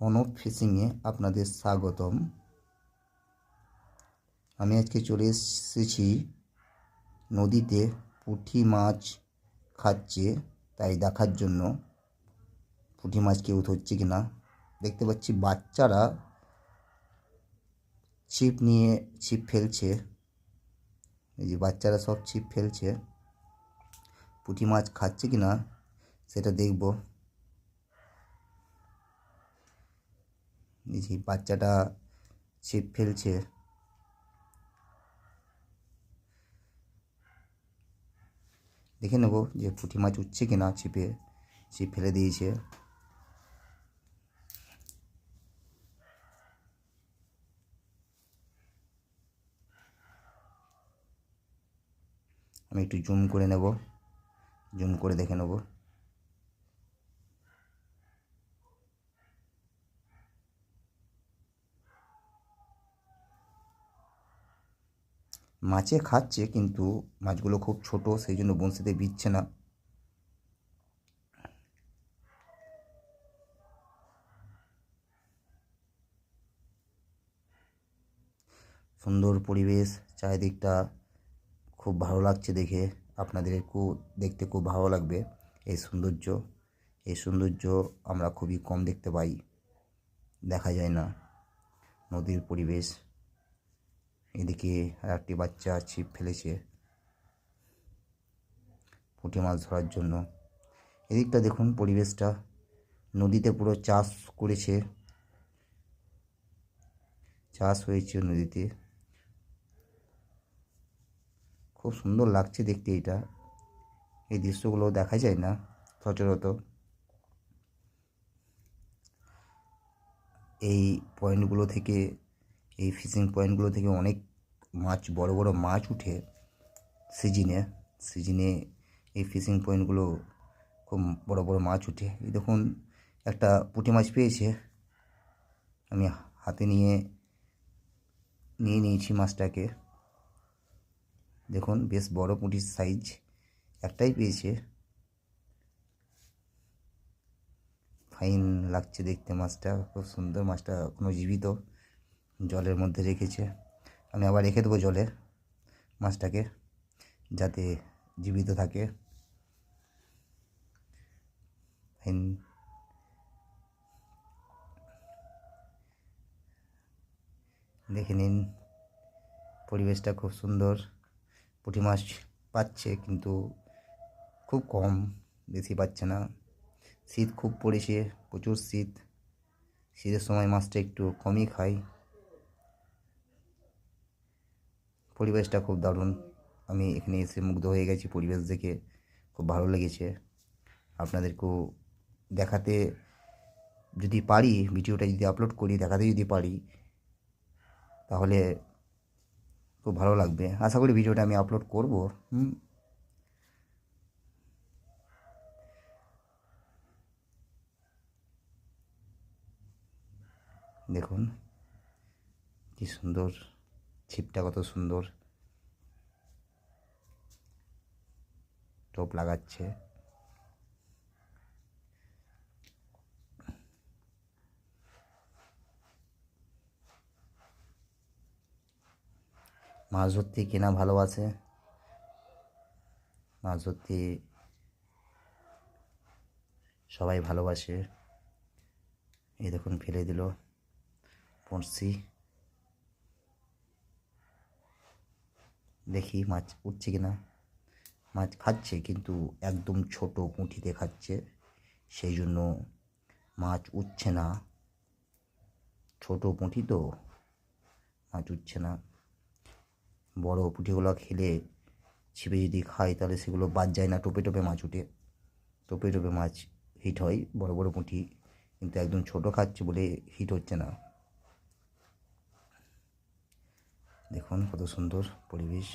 অনুপ ফিশিংয়ে আপনাদের স্বাগতম। আমি আজকে চলে এসেছি নদীতে পুঁটি মাছ খাচ্ছে, তাই দেখার জন্য পুঁটি মাছ কেউ ধরছে কিনা। দেখতে পাচ্ছি বাচ্চারা ছিপ ফেলছে। এই যে বাচ্চারা সব ছিপ ফেলছে, পুঁটি মাছ খাচ্ছে কিনা সেটা দেখব। এই যে বাচ্চাটা ছিপ ফেলছে, দেখে নেব যে পুঁটি মাছ উঠছে কিনা। ছিপ ফেলে দিয়েছে। আমি একটু জুম করে নেব, জুম করে দেখে নেব। মাছে খাচ্ছে, কিন্তু মাছগুলো খুব ছোট, সেই জন্য বঁড়শিতে বিচ্ছে না। সুন্দর পরিবেশ, চারিদিকটা খুব ভালো লাগছে দেখে। আপনাদেরকেও দেখতে খুব ভালো লাগবে। এই সৌন্দর্য আমরা খুবই কম দেখতে পাই, দেখা যায় না। নদীর পরিবেশ। এদিকে আর একটি বাচ্চা ছিপ ফেলেছে পুঁটি মাছ ধরার জন্য। এদিকটা দেখুন পরিবেশটা, নদীতে পুরো চাষ হয়েছে নদীতে। খুব সুন্দর লাগছে দেখতে এটা। এই দৃশ্যগুলো দেখা যায় না সচরাচর। এই ফিশিং পয়েন্টগুলো থেকে অনেক মাছ, বড় বড় মাছ উঠে সিজনে এই ফিশিং পয়েন্টগুলো খুব বড় বড় মাছ উঠে। এই দেখুন একটা পুঁটি মাছ পেয়েছে, আমি হাতে নিয়ে নিয়েছি মাছটাকে। দেখুন বেশ বড় পুঁটির সাইজ, একটাই পেয়েছে। ফাইন লাগছে দেখতে মাছটা, খুব সুন্দর। মাছটা কোনো জীবিত, জলের মধ্যে রেখেছে। আমি আবার রেখে দেবো জলে মাছটাকে, যাতে জীবিত থাকে। ফাইন। দেখে নিন, পরিবেশটা খুব সুন্দর। পুঁটি মাছ পাচ্ছে, কিন্তু খুব কম, বেশি পাচ্ছে না। শীত খুব পড়েছে, প্রচুর শীত। শীতের সময় মাছটা একটু কমই খাই। পরিবেশটা খুব দারুণ। আমি এখানে এসে মুগ্ধ হয়ে গেছি, পরিবেশ দেখে খুব ভালো লেগেছে। আপনাদেরকেও দেখাতে যদি পারি, ভিডিওটা যদি আপলোড করি, দেখাতে যদি পারি, তাহলে খুব ভালো লাগবে। আশা করি ভিডিওটা আমি আপলোড করব। দেখুন কি সুন্দর, ছিপটা কত সুন্দর টোপ লাগাচ্ছে। মাছ ধরতে কেনা ভালোবাসে, মাছ ধরতে সবাই ভালোবাসে। এই দেখুন ফেলে দিল বঁড়শি। দেখি মাছ উঠছে কিনা। মাছ খাচ্ছে, কিন্তু একদম ছোট পুঁটিতে খাচ্ছে, সেই জন্য মাছ উঠছে না। ছোট পুঁটি তো, মাছ উঠছে না। বড় পুঁটিগুলো খেলে, ছিপে যদি খাই, তাহলে সেগুলো বাদ যায় না, টোপে টোপে মাছ উঠে। টোপে টোপে মাছ হিট হয়, বড় বড় পুঁটি। কিন্তু একদম ছোট খাচ্ছে বলে হিট হচ্ছে না। দেখুন কত সুন্দর পরিবেশ।